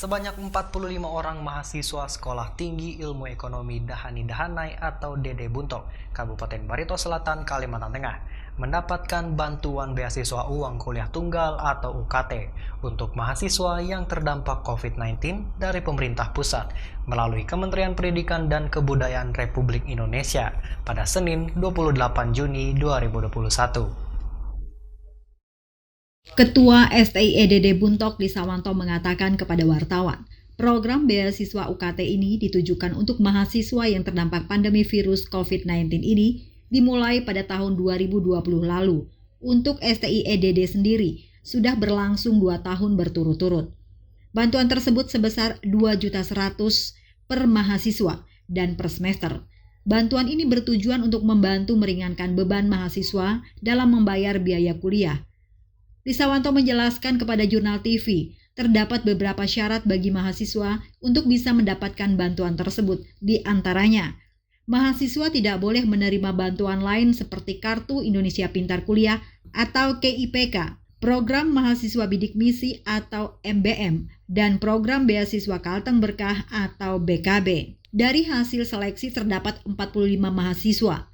Sebanyak 45 orang mahasiswa Sekolah Tinggi Ilmu Ekonomi Dahani Dahanai atau DD Buntok, Kabupaten Barito Selatan, Kalimantan Tengah, mendapatkan bantuan beasiswa uang kuliah tunggal atau UKT untuk mahasiswa yang terdampak COVID-19 dari pemerintah pusat melalui Kementerian Pendidikan dan Kebudayaan Republik Indonesia pada Senin 28 Juni 2021. Ketua STI DD Buntok Lisawanto mengatakan kepada wartawan, program beasiswa UKT ini ditujukan untuk mahasiswa yang terdampak pandemi virus COVID-19 ini dimulai pada tahun 2020 lalu. Untuk STI DD sendiri sudah berlangsung 2 tahun berturut-turut. Bantuan tersebut sebesar 2.100.000 per mahasiswa dan per semester. Bantuan ini bertujuan untuk membantu meringankan beban mahasiswa dalam membayar biaya kuliah. Lisawanto menjelaskan kepada Jurnal TV, terdapat beberapa syarat bagi mahasiswa untuk bisa mendapatkan bantuan tersebut. Di antaranya, mahasiswa tidak boleh menerima bantuan lain seperti Kartu Indonesia Pintar Kuliah atau KIPK, Program Mahasiswa Bidik Misi atau MBM, dan Program Beasiswa Kalteng Berkah atau BKB. Dari hasil seleksi terdapat 45 mahasiswa.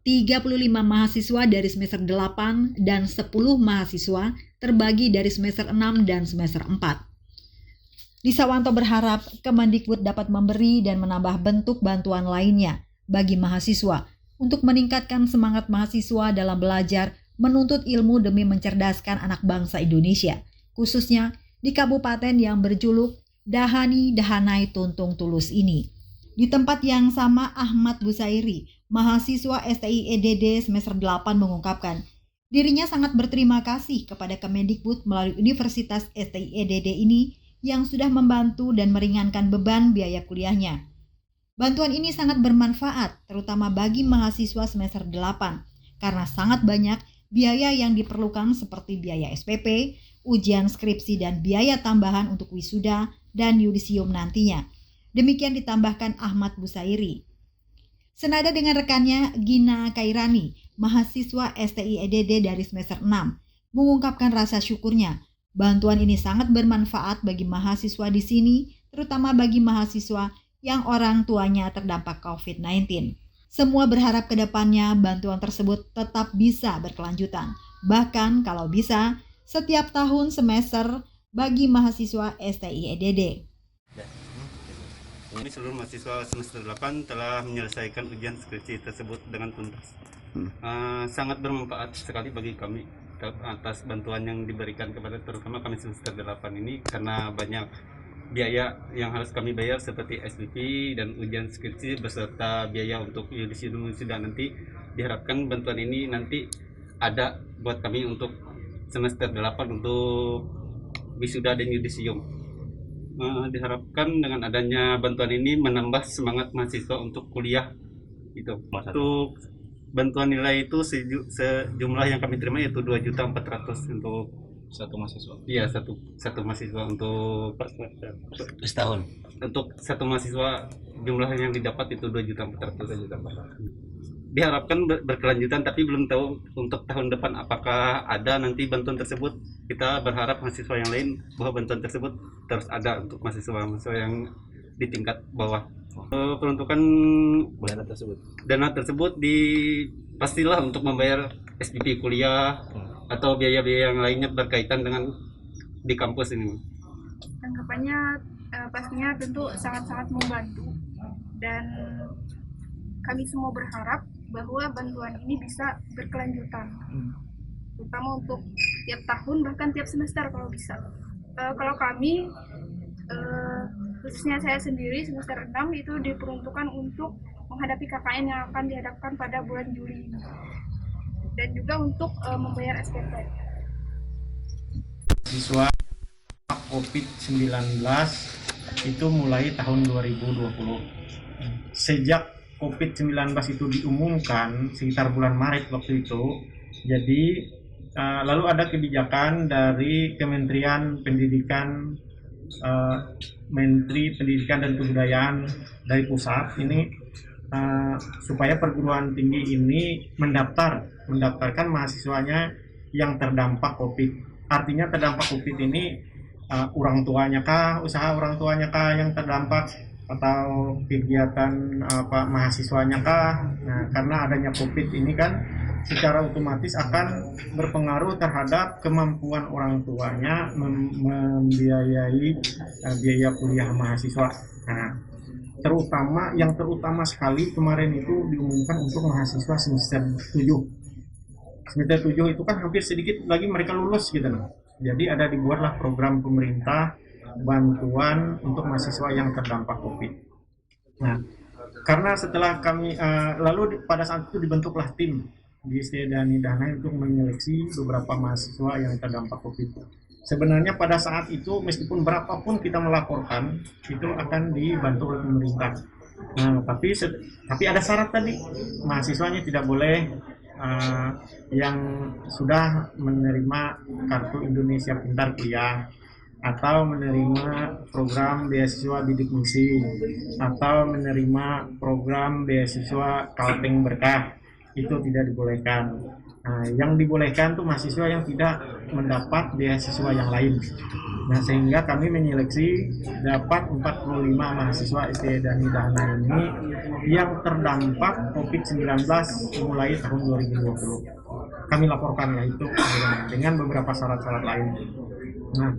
35 mahasiswa dari semester 8 dan 10 mahasiswa terbagi dari semester 6 dan semester 4. Lisawanto berharap Kemendikbud dapat memberi dan menambah bentuk bantuan lainnya bagi mahasiswa untuk meningkatkan semangat mahasiswa dalam belajar menuntut ilmu demi mencerdaskan anak bangsa Indonesia, khususnya di kabupaten yang berjuluk Dahani Dahanai Tuntung Tulus ini. Di tempat yang sama, Ahmad Busairi, mahasiswa STI EDD semester 8 mengungkapkan, dirinya sangat berterima kasih kepada Kemendikbud melalui Universitas STI EDD ini yang sudah membantu dan meringankan beban biaya kuliahnya. Bantuan ini sangat bermanfaat, terutama bagi mahasiswa semester 8, karena sangat banyak biaya yang diperlukan seperti biaya SPP, ujian skripsi dan biaya tambahan untuk wisuda dan yudisium nantinya. Demikian ditambahkan Ahmad Busairi. Senada dengan rekannya Gina Kairani, mahasiswa STI EDD dari semester 6, mengungkapkan rasa syukurnya. Bantuan ini sangat bermanfaat bagi mahasiswa di sini, terutama bagi mahasiswa yang orang tuanya terdampak COVID-19. Semua berharap ke depannya bantuan tersebut tetap bisa berkelanjutan. Bahkan kalau bisa, setiap tahun semester bagi mahasiswa STI EDD. Ini seluruh mahasiswa semester 8 telah menyelesaikan ujian skripsi tersebut dengan tuntas. Sangat bermanfaat sekali bagi kami atas bantuan yang diberikan kepada terutama kami semester 8 ini karena banyak biaya yang harus kami bayar seperti SPP dan ujian skripsi beserta biaya untuk yudisium wisuda nanti. Diharapkan bantuan ini nanti ada buat kami untuk semester 8 untuk wisuda dan yudisium. Diharapkan dengan adanya bantuan ini menambah semangat mahasiswa untuk kuliah gitu. Untuk bantuan nilai itu sejumlah yang kami terima yaitu 2.400.000 untuk satu mahasiswa. Iya, satu mahasiswa untuk Setahun. Untuk satu mahasiswa jumlah yang didapat itu 2.400.000. Diharapkan berkelanjutan, tapi belum tahu untuk tahun depan apakah ada nanti bantuan tersebut. Kita berharap mahasiswa yang lain bahwa bantuan tersebut terus ada untuk mahasiswa yang di tingkat bawah. Peruntukan dana tersebut pastilah untuk membayar SPP kuliah atau biaya-biaya yang lainnya berkaitan dengan di kampus ini. Tanggapannya pastinya tentu sangat-sangat membantu dan kami semua berharap bahwa bantuan ini bisa berkelanjutan, terutama untuk tiap tahun bahkan tiap semester kalau bisa. Kalau kami, khususnya saya sendiri semester 6 itu diperuntukkan untuk menghadapi KKN yang akan dihadapkan pada bulan Juli ini, dan juga untuk membayar SPP. Siswa COVID-19 itu mulai tahun 2020. Sejak COVID-19 itu diumumkan sekitar bulan Maret waktu itu, jadi lalu ada kebijakan dari Kementerian Pendidikan, Menteri Pendidikan dan Kebudayaan dari pusat ini supaya perguruan tinggi ini mendaftarkan mahasiswanya yang terdampak COVID. Artinya terdampak COVID ini orang tuanya kah, usaha orang tuanya kah yang terdampak, atau kegiatan mahasiswanya kah. Nah, karena adanya COVID ini kan secara otomatis akan berpengaruh terhadap kemampuan orang tuanya membiayai biaya kuliah mahasiswa. Nah, yang terutama sekali kemarin itu diumumkan untuk mahasiswa semester 7. Semester 7 itu kan hampir sedikit lagi mereka lulus gitu loh. Jadi dibuatlah program pemerintah bantuan untuk mahasiswa yang terdampak COVID. Nah, karena setelah kami lalu pada saat itu dibentuklah tim di STI Dani Dahanai untuk menyeleksi beberapa mahasiswa yang terdampak COVID. Sebenarnya pada saat itu meskipun berapapun kita melaporkan itu akan dibantu oleh pemerintah. Nah, tapi ada syarat tadi, mahasiswanya tidak boleh yang sudah menerima kartu Indonesia Pintar Kuliah atau menerima program beasiswa bidik misi atau menerima program beasiswa Kalteng Berkah, itu tidak dibolehkan. Nah, yang dibolehkan tuh mahasiswa yang tidak mendapat beasiswa yang lain. Nah, sehingga kami menyeleksi dapat 45 mahasiswa STI Dani Dahanai ini yang terdampak COVID-19 mulai tahun 2020. Kami laporkanlah itu dengan beberapa syarat-syarat lain. Nah,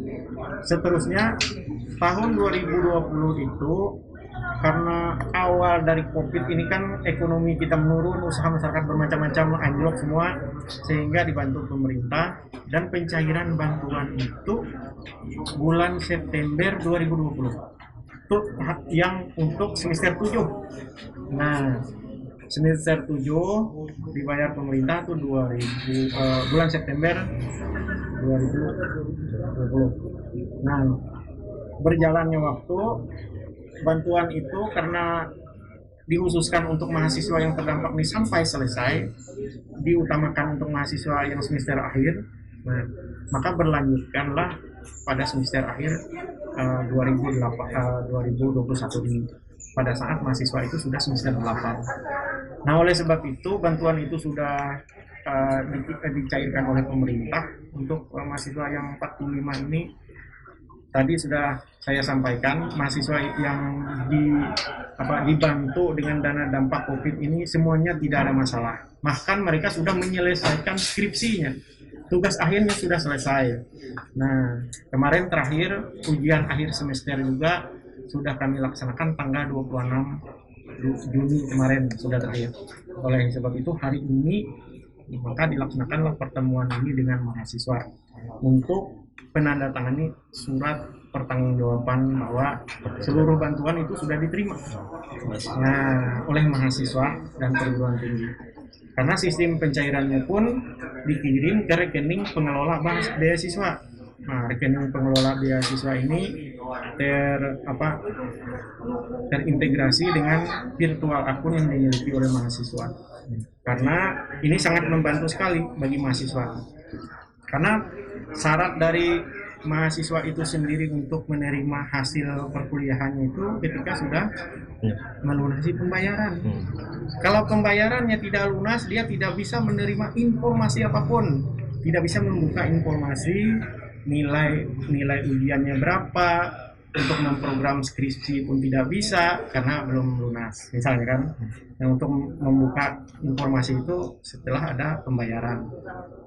seterusnya tahun 2020 itu karena awal dari COVID ini kan ekonomi kita menurun, usaha masyarakat bermacam-macam anjlok semua, sehingga dibantu pemerintah dan pencairan bantuan itu bulan September 2020. Itu yang untuk semester 7. Nah, semester 7 dibayar pemerintah tuh bulan September 2020. Nah, berjalannya waktu, bantuan itu karena dikhususkan untuk mahasiswa yang terdampak ini sampai selesai, diutamakan untuk mahasiswa yang semester akhir. Nah, maka berlanjutkanlah pada semester akhir 2021 ini, pada saat mahasiswa itu sudah semester 8. Nah, oleh sebab itu bantuan itu sudah dicairkan oleh pemerintah untuk mahasiswa yang 45 ini. Tadi sudah saya sampaikan, mahasiswa yang dibantu dengan dana dampak COVID ini semuanya tidak ada masalah. Bahkan mereka sudah menyelesaikan skripsinya, tugas akhirnya sudah selesai. Nah, kemarin terakhir ujian akhir semester juga sudah kami laksanakan tanggal 26 Juni kemarin sudah terakhir. Oleh sebab itu hari ini maka dilaksanakanlah pertemuan ini dengan mahasiswa untuk penandatangani surat pertanggungjawaban bahwa seluruh bantuan itu sudah diterima oleh mahasiswa dan perguruan tinggi. Karena sistem pencairannya pun dikirim ke rekening pengelola beasiswa. Nah, rekening pengelola beasiswa ini terintegrasi dengan virtual akun yang dimiliki oleh mahasiswa. Karena ini sangat membantu sekali bagi mahasiswa. Karena syarat dari mahasiswa itu sendiri untuk menerima hasil perkuliahannya itu ketika sudah melunasi pembayaran. Kalau pembayarannya tidak lunas, dia tidak bisa menerima informasi apapun, tidak bisa membuka informasi nilai ujiannya berapa, untuk memprogram skripsi pun tidak bisa karena belum lunas misalnya kan. Nah, untuk membuka informasi itu setelah ada pembayaran.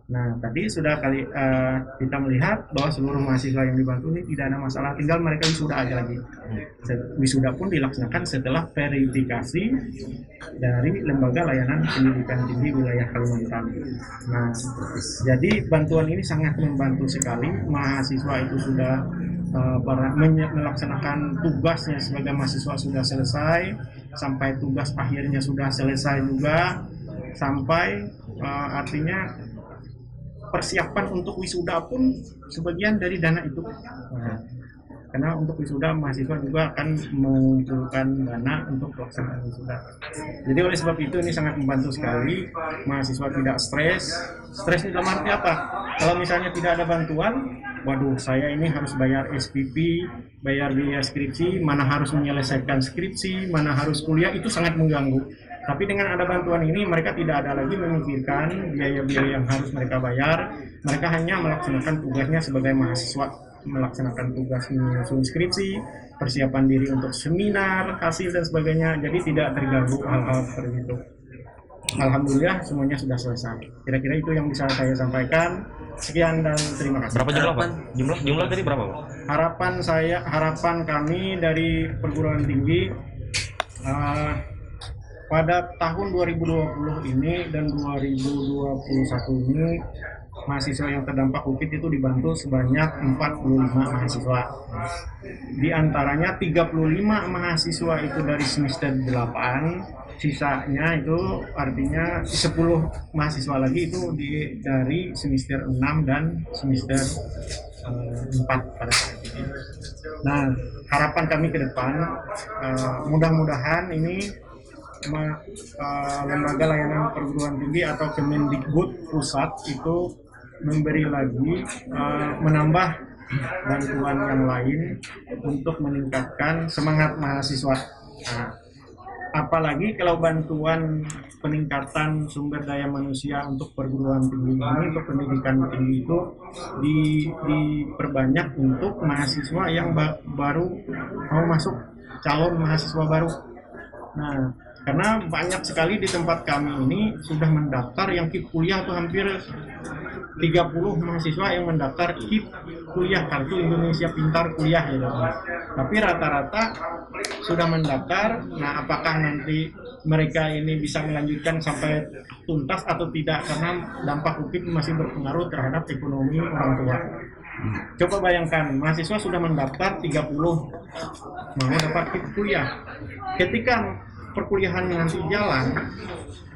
Nah, tadi sudah kita melihat bahwa seluruh mahasiswa yang dibantu ini tidak ada masalah, tinggal mereka wisuda aja lagi. Wisuda pun dilaksanakan setelah verifikasi dari Lembaga Layanan Pendidikan Tinggi Wilayah Kalimantan. Nah, jadi bantuan ini sangat membantu sekali. Mahasiswa itu sudah melaksanakan tugasnya sebagai mahasiswa sudah selesai, sampai tugas akhirnya sudah selesai juga, sampai artinya persiapan untuk wisuda pun sebagian dari dana itu. Karena untuk wisuda mahasiswa juga akan mengumpulkan dana untuk pelaksanaan wisuda. Jadi oleh sebab itu ini sangat membantu sekali, mahasiswa tidak stres. Stres dalam arti apa? Kalau misalnya tidak ada bantuan, waduh saya ini harus bayar SPP, bayar biaya skripsi, mana harus menyelesaikan skripsi, mana harus kuliah, itu sangat mengganggu. Tapi dengan ada bantuan ini mereka tidak ada lagi memikirkan biaya-biaya yang harus mereka bayar. Mereka hanya melaksanakan tugasnya sebagai mahasiswa melaksanakan tugas menyusun skripsi, persiapan diri untuk seminar, hasil dan sebagainya. Jadi tidak terganggu hal-hal seperti itu. Alhamdulillah semuanya sudah selesai. Kira-kira itu yang bisa saya sampaikan. Sekian dan terima kasih. Berapa jumlah, Pak? Jumlah tadi berapa, Pak? Harapan kami dari perguruan tinggi pada tahun 2020 ini dan 2021 ini mahasiswa yang terdampak COVID itu dibantu sebanyak 45 mahasiswa. Di antaranya 35 mahasiswa itu dari semester 8, sisanya itu artinya 10 mahasiswa lagi itu dari semester 6 dan semester 4 pada saat ini. Nah, harapan kami ke depan mudah-mudahan ini lembaga layanan perguruan tinggi atau Kemendikbud pusat itu memberi lagi menambah bantuan yang lain untuk meningkatkan semangat mahasiswa. Nah, apalagi kalau bantuan peningkatan sumber daya manusia untuk perguruan tinggi ini, untuk pendidikan tinggi itu diperbanyak untuk mahasiswa yang baru mau masuk, calon mahasiswa baru. Nah, karena banyak sekali di tempat kami ini sudah mendaftar yang KIP kuliah itu hampir 30 mahasiswa yang mendaftar KIP kuliah, kartu Indonesia Pintar kuliah gitu. Tapi rata-rata sudah mendaftar. Nah, apakah nanti mereka ini bisa melanjutkan sampai tuntas atau tidak, karena dampak COVID masih berpengaruh terhadap ekonomi orang tua. Coba bayangkan, mahasiswa sudah mendaftar 30 mau dapat KIP kuliah. Ketika perkuliahan nanti jalan,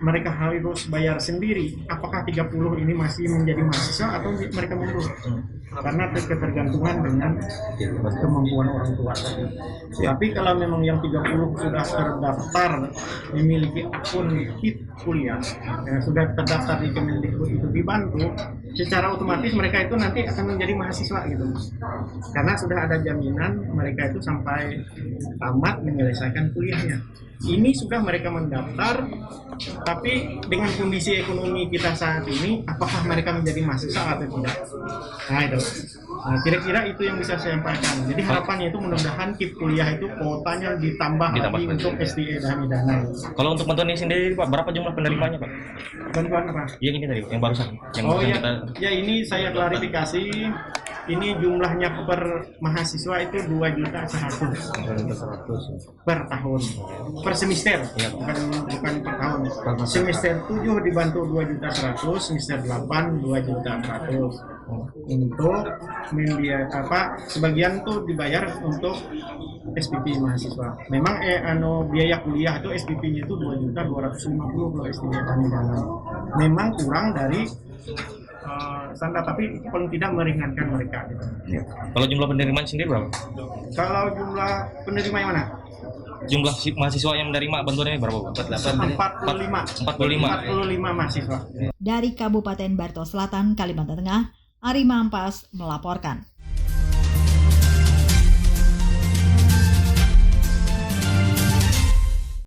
mereka harus bayar sendiri. Apakah 30 ini masih menjadi mahasiswa atau mereka mundur? Karena ketergantungan dengan kemampuan orang tua. Tapi kalau memang yang 30 sudah terdaftar memiliki akun KIP kuliah, sudah terdaftar di Kemendikbud itu dibantu, secara otomatis mereka itu nanti akan menjadi mahasiswa gitu. Karena sudah ada jaminan mereka itu sampai tamat menyelesaikan kuliahnya. Ini sudah mereka mendaftar, tapi dengan kondisi ekonomi kita saat ini, apakah mereka menjadi mahasiswa atau tidak? Nah itu. Nah, kira-kira itu yang bisa saya sampaikan. Jadi harapannya itu mudah-mudahan KIP kuliah itu kuotanya ditambah lagi untuk SDE dan Danai. Kalau untuk bantuan ini sendiri, Pak, berapa jumlah penerimanya, Pak? Bantuan apa? Yang ini tadi, yang barusan. Yang Ya ini saya klarifikasi. Ini jumlahnya per mahasiswa itu 2.100.000 per tahun, per semester, bukan per tahun. Semester 7 dibantu 2.100.000, semester 8 2.100.000. Untuk sebagian tuh dibayar untuk SPP mahasiswa. Memang biaya kuliah itu SPP-nya itu 2.250.000 kalau SPP kami dalam. Memang kurang dari standar, tapi paling tidak meringankan mereka gitu. Kalau jumlah penerimaan sendiri berapa? Kalau jumlah penerima yang mana? Jumlah mahasiswa yang menerima bantuan ini berapa, Pak? 45 mahasiswa. Dari Kabupaten Barito Selatan, Kalimantan Tengah, Ari Mampas melaporkan.